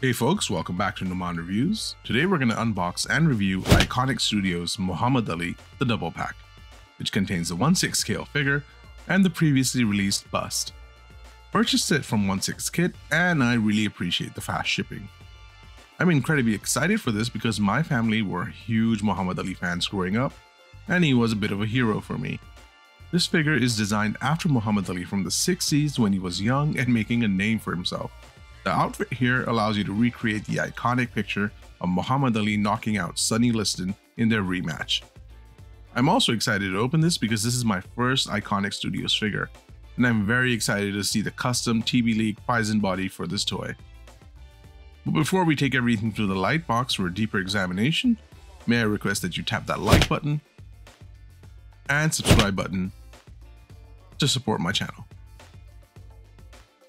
Hey folks, welcome back to Numan Reviews. Today we're going to unbox and review Iconiq Studios Muhammad Ali, the double pack, which contains the 1/6 scale figure and the previously released bust. Purchased it from 1/6 Kit and I really appreciate the fast shipping. I'm incredibly excited for this because my family were huge Muhammad Ali fans growing up and he was a bit of a hero for me. This figure is designed after Muhammad Ali from the 60s when he was young and making a name for himself. The outfit here allows you to recreate the iconic picture of Muhammad Ali knocking out Sonny Liston in their rematch. I'm also excited to open this because this is my first Iconiq Studios figure, and I'm very excited to see the custom TB League Poison body for this toy. But before we take everything to the light box for a deeper examination, may I request that you tap that like button and subscribe button to support my channel.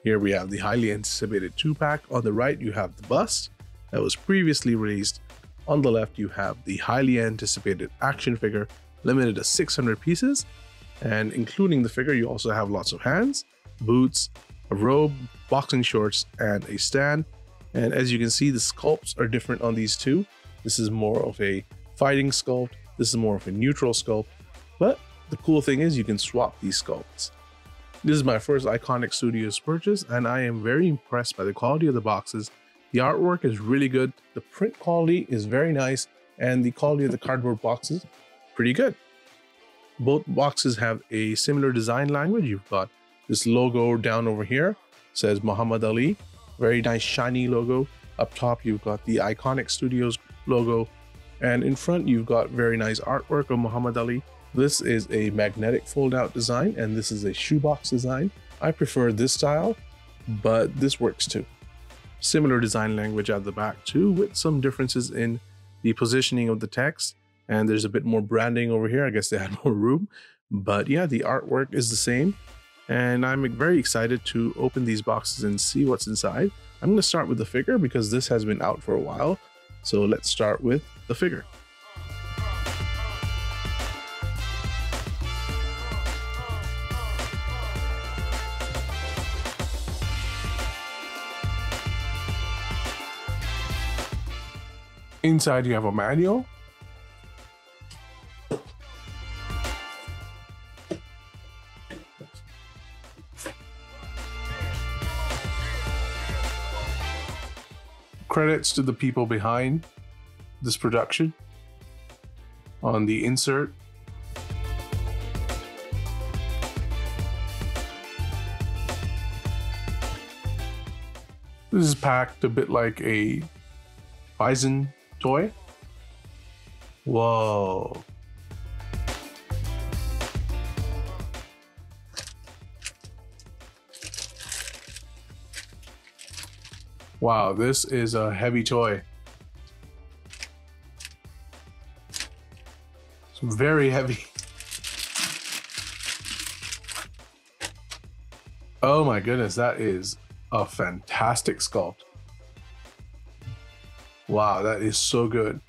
Here we have the highly anticipated 2-pack. On the right, you have the bust that was previously released. On the left, you have the highly anticipated action figure, limited to 600 pieces. And including the figure, you also have lots of hands, boots, a robe, boxing shorts, and a stand. And as you can see, the sculpts are different on these two. This is more of a fighting sculpt. This is more of a neutral sculpt. But the cool thing is you can swap these sculpts. This is my first Iconiq Studios purchase and I am very impressed by the quality of the boxes. The artwork is really good, the print quality is very nice, and the quality of the cardboard boxes pretty good. Both boxes have a similar design language. You've got this logo down over here, says Muhammad Ali, very nice shiny logo. Up top you've got the Iconiq Studios logo, and in front you've got very nice artwork of Muhammad Ali. This is a magnetic fold-out design and this is a shoebox design. I prefer this style, but this works too. Similar design language at the back too, with some differences in the positioning of the text, and there's a bit more branding over here. I guess they had more room, but yeah, the artwork is the same, and I'm very excited to open these boxes and see what's inside. I'm going to start with the figure because this has been out for a while, so let's start with the figure. Inside you have a manual. Credits to the people behind this production. On the insert, this is packed a bit like a bison toy. Whoa. Wow, this is a heavy toy. It's very heavy. Oh my goodness, that is a fantastic sculpt. Wow, that is so good.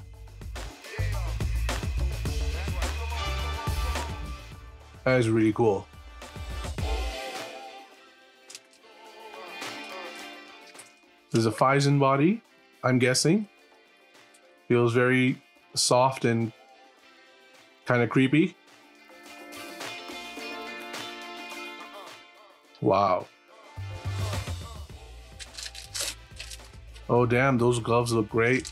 That is really cool. There's a Phison body, I'm guessing. Feels very soft and kind of creepy. Wow. Oh damn, those gloves look great.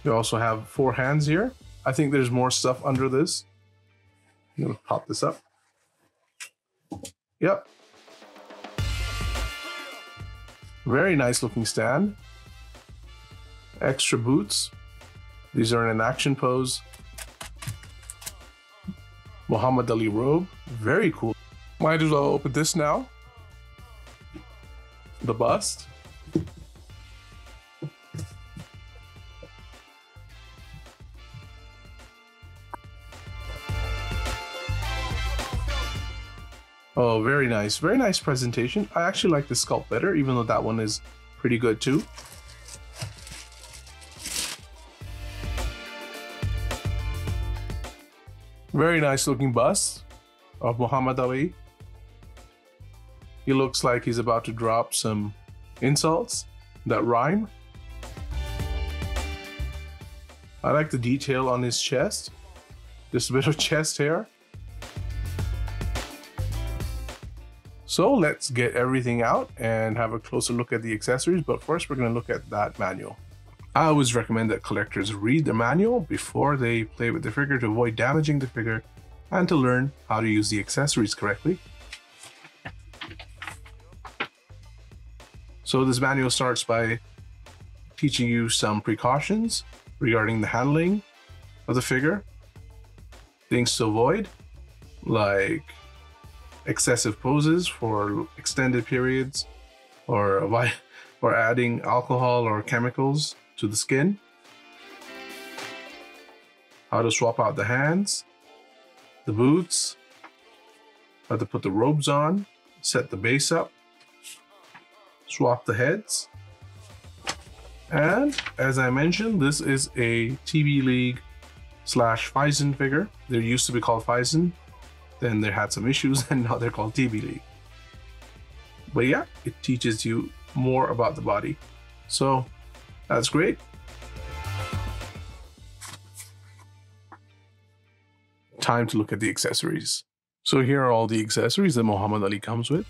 You also have 4 hands here. I think there's more stuff under this. I'm gonna pop this up. Yep. Very nice looking stand. Extra boots. These are in an action pose. Muhammad Ali robe, very cool. Might as well open this now. The bust. Oh, very nice presentation. I actually like the sculpt better, even though that one is pretty good too. Very nice looking bust of Muhammad Ali. He looks like he's about to drop some insults that rhyme. I like the detail on his chest. Just a bit of chest hair. So let's get everything out and have a closer look at the accessories, but first we're going to look at that manual. I always recommend that collectors read the manual before they play with the figure to avoid damaging the figure and to learn how to use the accessories correctly. So this manual starts by teaching you some precautions regarding the handling of the figure, things to avoid, like excessive poses for extended periods, or adding alcohol or chemicals to the skin, how to swap out the hands, the boots, how to put the robes on, set the base up, swap the heads. And as I mentioned, this is a TV League / Phison figure. They used to be called Phison, then they had some issues and now they're called TV League. But yeah, it teaches you more about the body. So that's great. Time to look at the accessories. So here are all the accessories that Muhammad Ali comes with.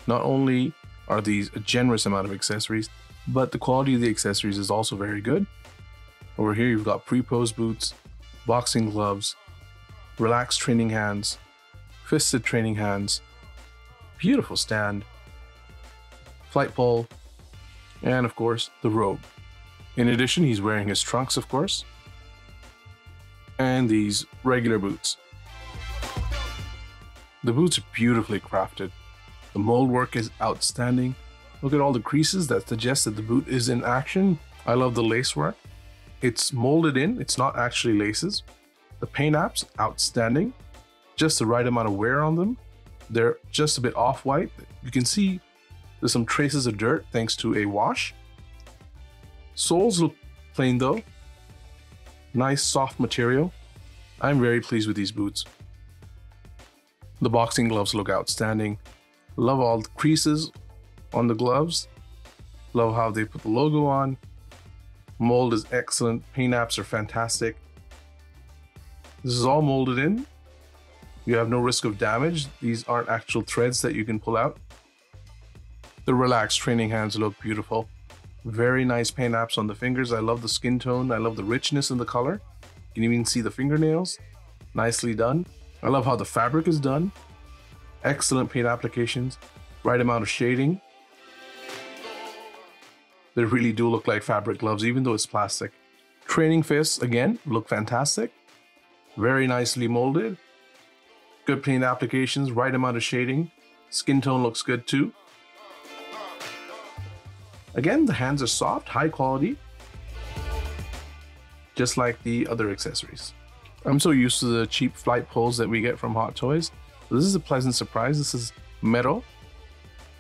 Not only are these a generous amount of accessories, but the quality of the accessories is also very good. Over here you've got pre-pose boots, boxing gloves, relaxed training hands, fisted training hands, beautiful stand, flight pole, and of course the robe. In addition, he's wearing his trunks, of course, and these regular boots. The boots are beautifully crafted. The mold work is outstanding. Look at all the creases that suggest that the boot is in action. I love the lace work. It's molded in, it's not actually laces. The paint apps, outstanding. Just the right amount of wear on them. They're just a bit off-white. You can see there's some traces of dirt thanks to a wash. Soles look plain though. Nice soft material. I'm very pleased with these boots. The boxing gloves look outstanding. Love all the creases on the gloves. Love how they put the logo on. Mold is excellent. Paint apps are fantastic. This is all molded in. You have no risk of damage. These aren't actual threads that you can pull out. The relaxed training hands look beautiful. Very nice paint apps on the fingers. I love the skin tone. I love the richness in the color. You can even see the fingernails. Nicely done. I love how the fabric is done. Excellent paint applications. Right amount of shading. They really do look like fabric gloves, even though it's plastic. Training fists, again, look fantastic. Very nicely molded. Good paint applications, right amount of shading. Skin tone looks good too. Again, the hands are soft, high quality, just like the other accessories. I'm so used to the cheap flight poles that we get from Hot Toys. This is a pleasant surprise. This is metal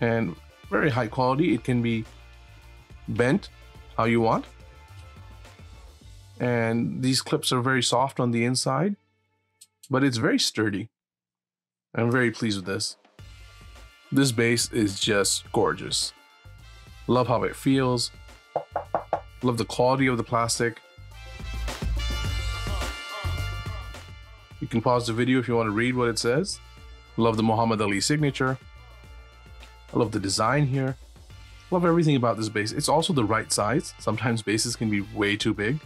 and very high quality. It can be bent how you want. And these clips are very soft on the inside, but it's very sturdy. I'm very pleased with this. This base is just gorgeous. Love how it feels. Love the quality of the plastic. You can pause the video if you want to read what it says. Love the Muhammad Ali signature. I love the design here. Love everything about this base. It's also the right size. Sometimes bases can be way too big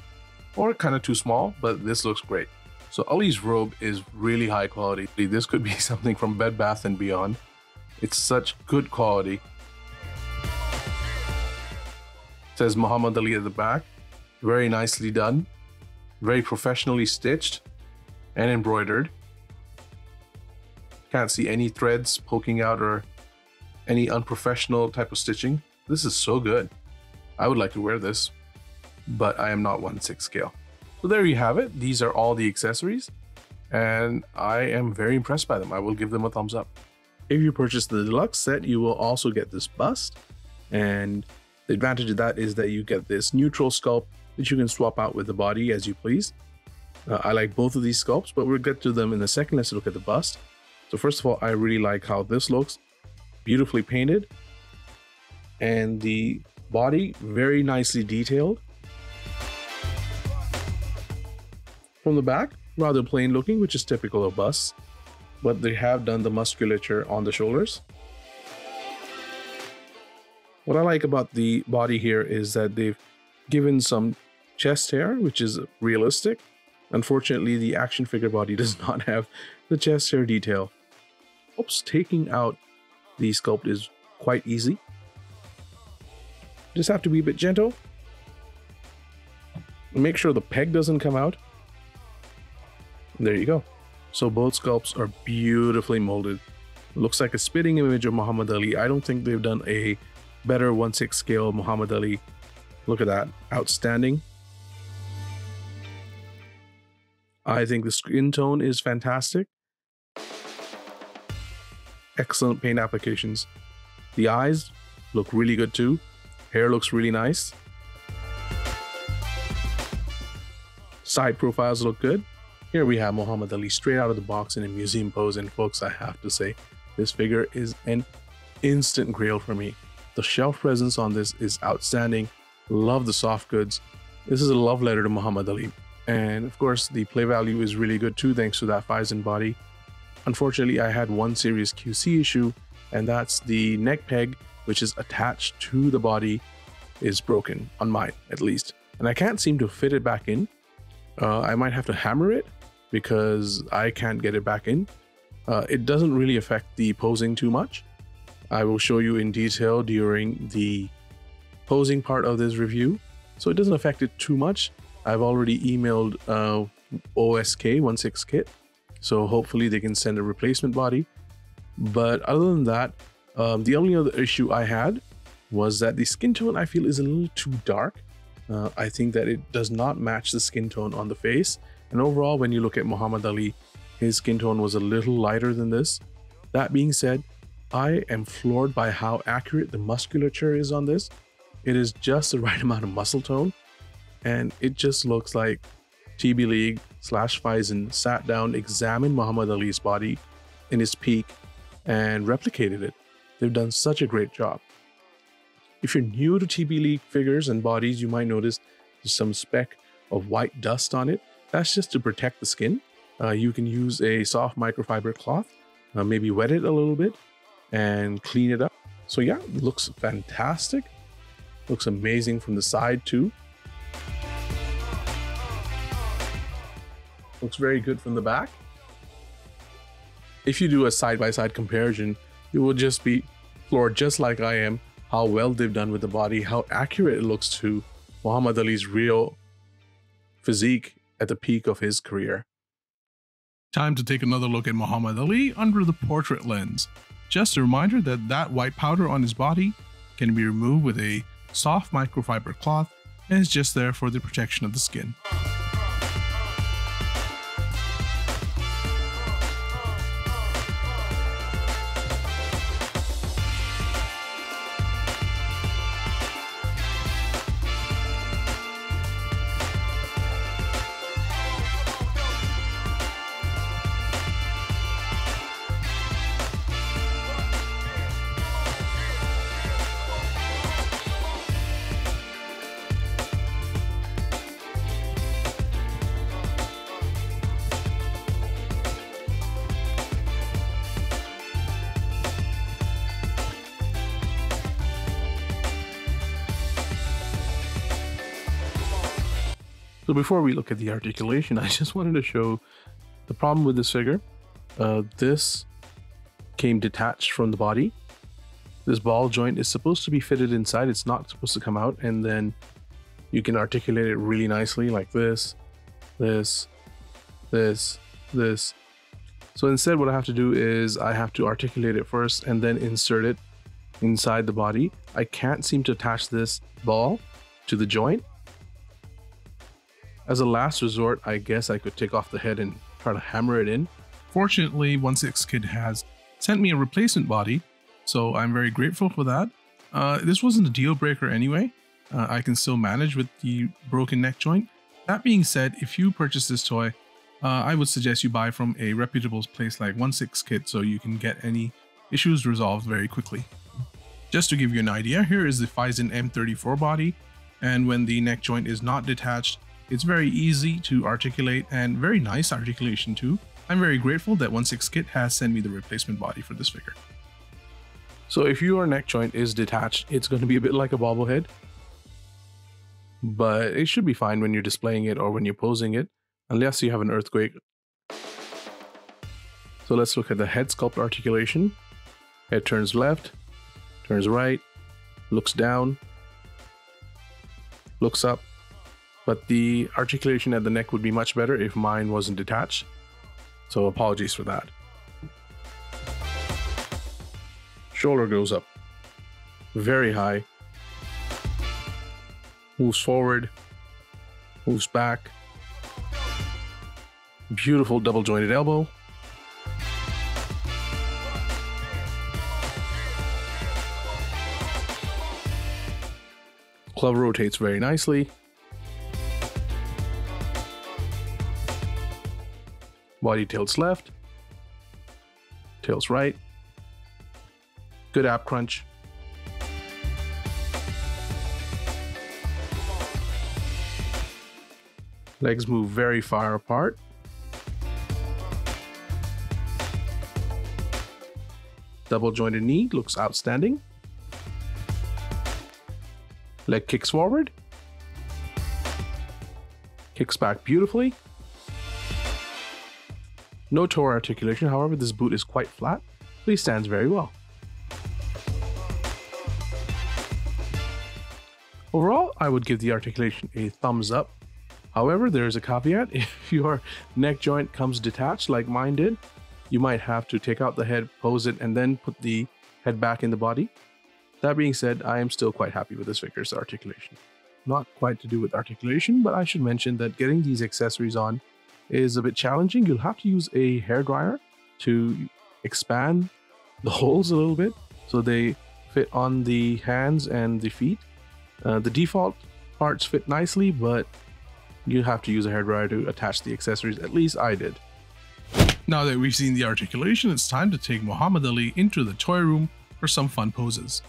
or kind of too small, but this looks great. So Ali's robe is really high quality. This could be something from Bed Bath & Beyond. It's such good quality. It says Muhammad Ali at the back. Very nicely done. Very professionally stitched and embroidered. Can't see any threads poking out or any unprofessional type of stitching. This is so good. I would like to wear this, but I am not 1/6 scale. So there you have it. These are all the accessories, and I am very impressed by them. I will give them a thumbs up. If you purchase the deluxe set, you will also get this bust, and the advantage of that is that you get this neutral sculpt that you can swap out with the body as you please. I like both of these sculpts, but we'll get to them in a second. Let's look at the bust. So first of all, I really like how this looks. Beautifully painted. And the body, very nicely detailed. From the back, rather plain looking, which is typical of busts. But they have done the musculature on the shoulders. What I like about the body here is that they've given some chest hair, which is realistic. Unfortunately, the action figure body does not have the chest hair detail. Oops, taking out the sculpt is quite easy. Just have to be a bit gentle. Make sure the peg doesn't come out. There you go. So both sculpts are beautifully molded. Looks like a spitting image of Muhammad Ali. I don't think they've done a better 1/6 scale Muhammad Ali. Look at that. Outstanding. I think the skin tone is fantastic. Excellent paint applications. The eyes look really good too. Hair looks really nice. Side profiles look good. Here we have Muhammad Ali straight out of the box in a museum pose, and folks, I have to say, this figure is an instant grail for me. The shelf presence on this is outstanding. Love the soft goods. This is a love letter to Muhammad Ali. And of course, the play value is really good too, thanks to that Phison body. Unfortunately, I had one serious QC issue, and that's the neck peg, which is attached to the body, is broken, on mine at least. And I can't seem to fit it back in. I might have to hammer it because I can't get it back in. It doesn't really affect the posing too much. I will show you in detail during the posing part of this review. So it doesn't affect it too much. I've already emailed OSK 1/6 Kit, so hopefully they can send a replacement body. But other than that, the only other issue I had was that the skin tone I feel is a little too dark. I think that it does not match the skin tone on the face. And overall, when you look at Muhammad Ali, his skin tone was a little lighter than this. That being said, I am floored by how accurate the musculature is on this. It is just the right amount of muscle tone, and it just looks like TB League / Phison sat down, examined Muhammad Ali's body in his peak, and replicated it. They've done such a great job. If you're new to TB League figures and bodies, you might notice there's some speck of white dust on it. That's just to protect the skin. You can use a soft microfiber cloth, maybe wet it a little bit and clean it up. So yeah, it looks fantastic. Looks amazing from the side too. Looks very good from the back. If you do a side-by-side comparison, you will just be floored, just like I am, how well they've done with the body, how accurate it looks to Muhammad Ali's real physique at the peak of his career. Time to take another look at Muhammad Ali under the portrait lens. Just a reminder that that white powder on his body can be removed with a soft microfiber cloth, and is just there for the protection of the skin. So before we look at the articulation, I just wanted to show the problem with this figure. This came detached from the body. This ball joint is supposed to be fitted inside. It's not supposed to come out, and then you can articulate it really nicely like this, this, this, this. So instead what I have to do is I have to articulate it first and then insert it inside the body. I can't seem to attach this ball to the joint. As a last resort, I guess I could take off the head and try to hammer it in. Fortunately, 1/6 Kid has sent me a replacement body, so I'm very grateful for that. This wasn't a deal breaker anyway. I can still manage with the broken neck joint. That being said, if you purchase this toy, I would suggest you buy from a reputable place like 1/6 Kit so you can get any issues resolved very quickly. Just to give you an idea, here is the Phison M34 body, and when the neck joint is not detached, it's very easy to articulate and very nice articulation too. I'm very grateful that 1/6 Kit has sent me the replacement body for this figure. So if your neck joint is detached, it's going to be a bit like a bobblehead, but it should be fine when you're displaying it or when you're posing it, unless you have an earthquake. So let's look at the head sculpt articulation. Head turns left, turns right, looks down, looks up, but the articulation at the neck would be much better if mine wasn't detached. So apologies for that. Shoulder goes up very high, moves forward, moves back. Beautiful double jointed elbow. Glove rotates very nicely. Body tilts left, tilts right. Good ab crunch. Legs move very far apart. Double jointed knee looks outstanding. Leg kicks forward. Kicks back beautifully. No toe articulation, however, this boot is quite flat, but he stands very well. Overall, I would give the articulation a thumbs up. However, there is a caveat. If your neck joint comes detached like mine did, you might have to take out the head, pose it, and then put the head back in the body. That being said, I am still quite happy with this figure's articulation. Not quite to do with articulation, but I should mention that getting these accessories on is a bit challenging. You'll have to use a hairdryer to expand the holes a little bit so they fit on the hands and the feet. The default parts fit nicely, but you have to use a hairdryer to attach the accessories. At least I did. Now that we've seen the articulation, it's time to take Muhammad Ali into the toy room for some fun poses.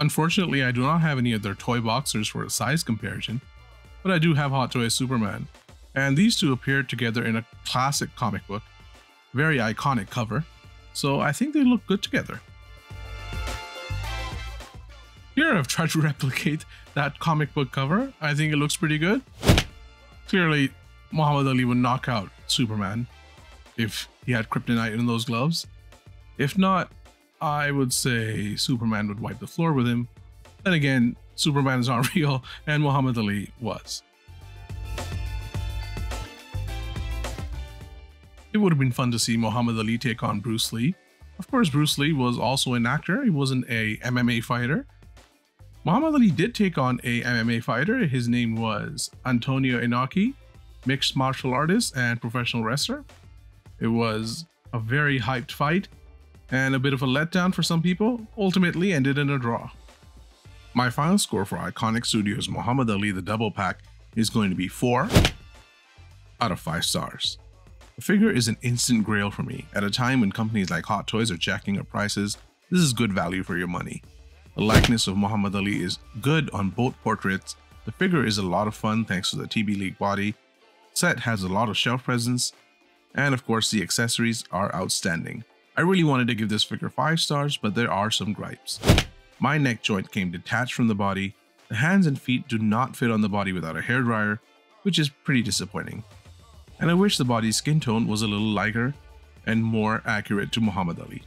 Unfortunately, I do not have any of their toy boxers for a size comparison, but I do have Hot Toys Superman, and these two appeared together in a classic comic book, very iconic cover, so I think they look good together. Here I've tried to replicate that comic book cover. I think it looks pretty good. Clearly, Muhammad Ali would knock out Superman if he had kryptonite in those gloves. If not, I would say Superman would wipe the floor with him. Then again, Superman is not real, and Muhammad Ali was. It would have been fun to see Muhammad Ali take on Bruce Lee. Of course, Bruce Lee was also an actor. He wasn't a MMA fighter. Muhammad Ali did take on a MMA fighter. His name was Antonio Inoki, mixed martial artist and professional wrestler. It was a very hyped fight, and a bit of a letdown for some people, ultimately ended in a draw. My final score for Iconiq Studios Muhammad Ali the Double Pack is going to be 4 out of 5 stars. The figure is an instant grail for me. At a time when companies like Hot Toys are jacking up prices, this is good value for your money. The likeness of Muhammad Ali is good on both portraits. The figure is a lot of fun thanks to the TB League body. Set has a lot of shelf presence, and of course the accessories are outstanding. I really wanted to give this figure 5 stars, but there are some gripes. My neck joint came detached from the body. The hands and feet do not fit on the body without a hairdryer, which is pretty disappointing. And I wish the body's skin tone was a little lighter and more accurate to Muhammad Ali.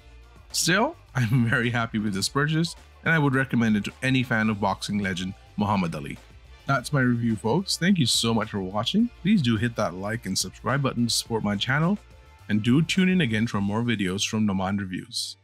Still, I'm very happy with this purchase, and I would recommend it to any fan of boxing legend Muhammad Ali. That's my review, folks. Thank you so much for watching. Please do hit that like and subscribe button to support my channel, and do tune in again for more videos from Noman Reviews.